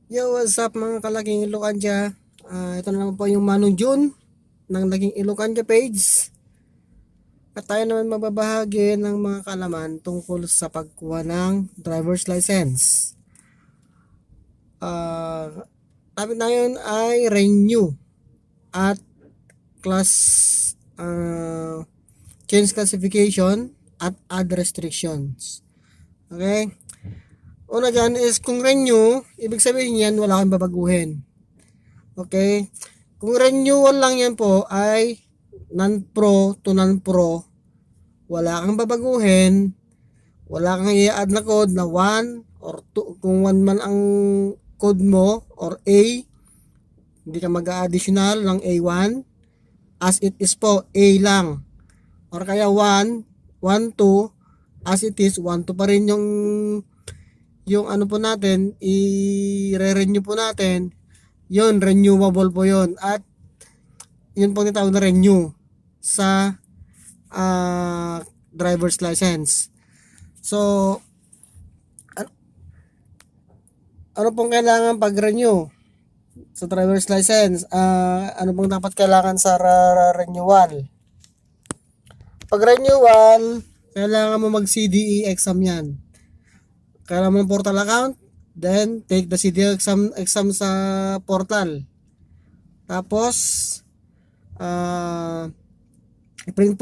Yo, what's up mga kalaking Ilocanja? Ito na naman po yung Manong June ng Laging Ilocanja page. At tayo naman mababahagi ng mga kalaman tungkol sa pagkuha ng driver's license. Topic na yun ay renew at class change classification at add restrictions. Okay? Una dyan is kung renew, ibig sabihin yan wala kang babaguhin. Okay? Kung renewal lang yan po ay non-pro to non-pro, wala kang babaguhin, wala kang i-add na code na 1 or 2, kung 1 man ang code mo or A, hindi ka mag-additional ng A1, as it is po A lang. Or kaya 1, 1, 2, as it is 1, 2 pa rin yung ano po natin, i-renew po natin, yun, renewable po yun. At yun po tinatawag na renew sa driver's license. So, ano pong kailangan pag-renew sa driver's license? Ano pong dapat kailangan sa renewal? Pag renewal, kailangan mo mag-CDE exam yan. Kailangan mo ng portal account, then take the CDE exam sa portal. Tapos, i-print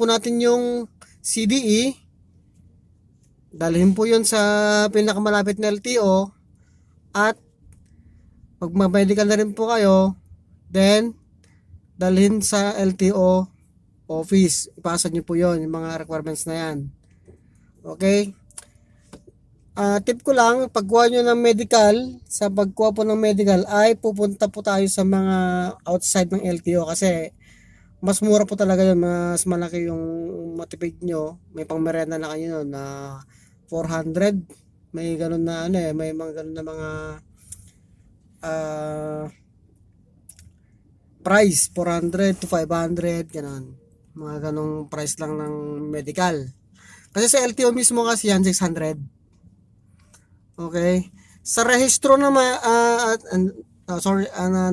po natin yung CDE. Dalhin po yun sa pinakamalapit na LTO. At pag mag-medical na rin po kayo, then dalhin sa LTO office. Ipasa nyo po yun, yung mga requirements na yan. Okay? Tip ko lang, pagkuha nyo ng medical, sa pagkuha po ng medical ay pupunta po tayo sa mga outside ng LTO kasi mas mura po talaga yun, mas malaki yung matipid nyo. May pangmerenda na kayo nun na 400, may ganun na ano eh, may mga ganun na mga price 400 to 500 ganun, mga ganung price lang ng medical. Kasi sa LTO mismo kasi yan 600. Okay, sa rehistro naman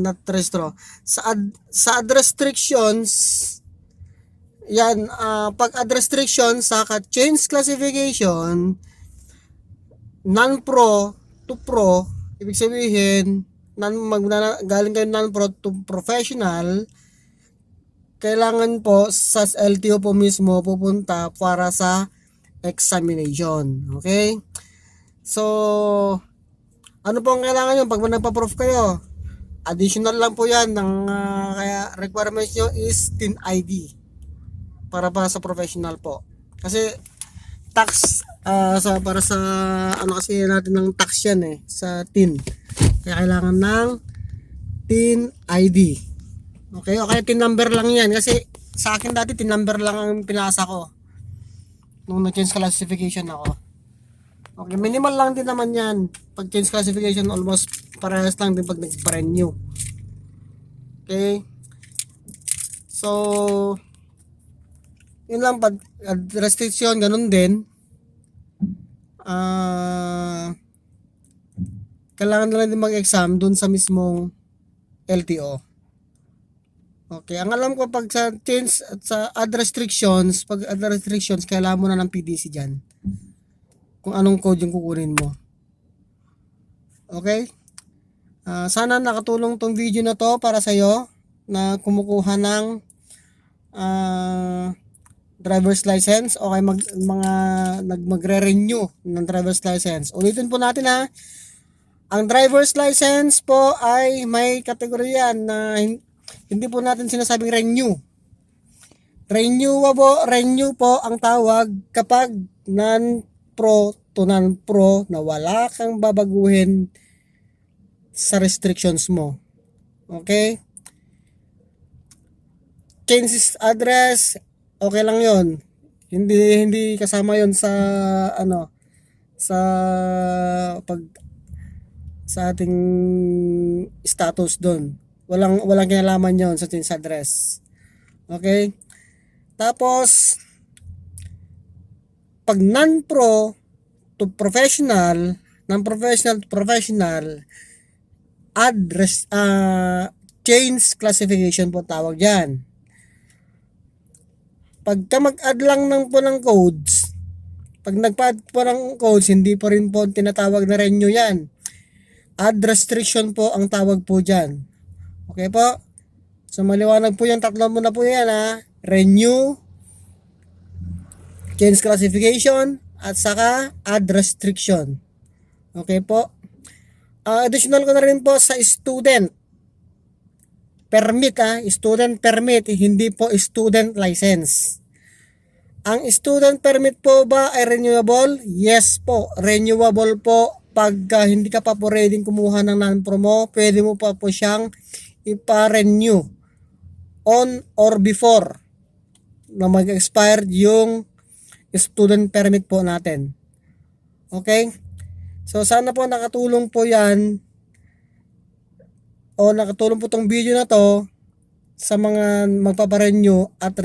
not rehistro, sa ad restrictions yan, pag ad restriction sa change classification non-pro to pro, ibig sabihin galing kayo non-pro to professional, kailangan po sa LTO po mismo pupunta para sa examination. Okay? So, ano po ang kailangan nyo pag nagpa-proof kayo? Additional lang po yan ng kaya requirements nyo is TIN ID para sa professional po. Kasi tax para sa ano kasi natin ng tax yan eh sa TIN. Kaya kailangan ng TIN ID. Okay, o kaya TIN number lang yan kasi sa akin dati TIN number lang ang pinasa ko nung nag-change classification ako. Okay, minimal lang din naman yan. Pag change classification, almost parehas lang din pag nag-renew. Okay. So, yun lang. Pag restriction, ganun din. Kailangan na lang din mag-exam dun sa mismong LTO. Okay, ang alam ko pag sa change at sa add restrictions, pag add restrictions, kailangan mo na ng PDC dyan. Kung anong code yung kukunin mo. Okay? Sana nakatulong tong video na to para sa'yo na kumukuha ng driver's license o kay magre-renew ng driver's license. Ulitin po natin ha. Ang driver's license po ay may kategorya na hindi po natin sinasabing renew. Renew po ang tawag kapag non-pro to non-pro na wala kang babaguhin sa restrictions mo. Okay? Change address, okay lang yon. Hindi kasama yon sa ano sa sa ating status doon. Walang kinalaman yon sa change address. Okay? Tapos pag non-pro to professional, non-professional to professional, change classification po tawag dyan. Pagka mag-add lang po ng codes, pag nagpa-add po ng codes, hindi po rin po tinatawag na renew yan. Add restriction po ang tawag po dyan. Okay po? So maliwanag po yung tatlo mo na po yan ha. Renew, change classification, at saka add restriction. Okay po? Additional ko na rin po sa student permit student permit, hindi po student license. Ang student permit po ba ay renewable? Yes po, renewable po. Pag hindi ka pa po ready kumuha ng non-promo, pwede mo pa po siyang ipa-renew on or before na mag-expire yung student permit po natin. Okay? So sana po nakatulong po yan o nakatulong po tong video na to sa mga magpaparenew at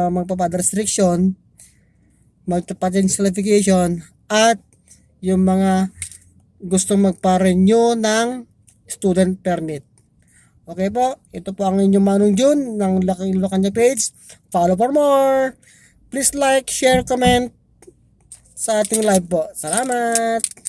magpapa-add restriction, magpa-change classification, at yung mga gustong magpa-renew ng student permit. Okay po, ito po ang inyong Manong Jun ng Lucky Ilocania page. Follow for more. Please like, share, comment sa ating live po. Salamat!